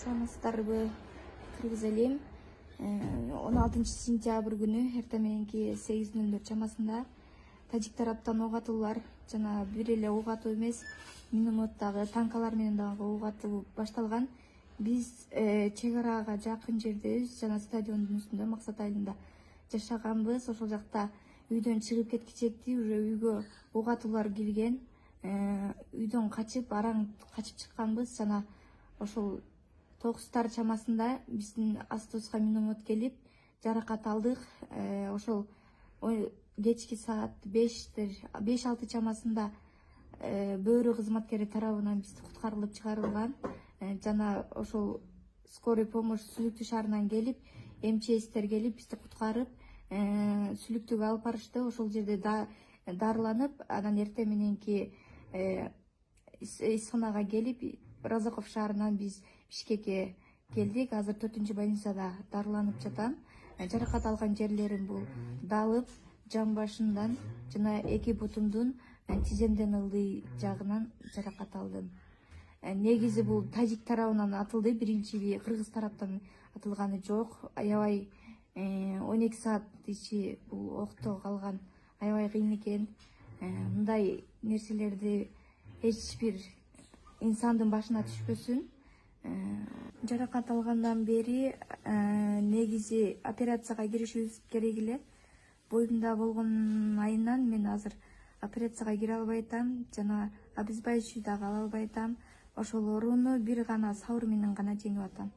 Саламатсыздарбы, кыргыз элим. 16 сентябрь күнү эртең мененки 8:04 чамасында тажик тараптан ок атуулар жана бир эле ок атуу эмес, минометтагы танкалар менен дагы ок атуу башталган. Биз чек арага жакын жердебиз жана стадиондун үстүндө Максат айылында жашаганбыз. Ошол жакта үйдөн чыгып кеткичекти уже үйгө ок атуулар кирген. Үйдөн качып, араң качып чыкканбыз жана ошол 9 чамасында биздин астыбызга миномет келип жаракат алдык. Ошол кечки саат 5-6 чамасында бөөрө кызматкери тарабынан биз куткарылып чыгарылган жана ошол скорый помощь Сүлүктүү шаарынан келип, МЧСтер келип бизди куткарып, Сүлүктүүгө алып барышты. Ошол жерде дарыланып, анан эртең мененки исханага келип, Разаков шаарынан биз Бишкекке келдик. Азыр 4-больницада дарыланып жатам. Жаракат алган жерлерим бул далып, жан башымдан жана эки бутумдун тиземден ылдый жагынан жаракат алдым. Негизи бул тажик тарабынан атылды, биринчи кыргыз тараптан атылганы жок. Аябай 12 саат ичи бул окто калган, аябай кыйын экен. Мындай нерселерди эч бир инсандын башына түшпөсүн. Жаракат алгандан бери негизи операцияга киришибиз керек эле. Боюмда болгон айынан мен азыр операцияга кире албай атам жана обезболивающий дагы ала албай атам. Ошол ооруну бир гана сабыр менен гана жеңип атам.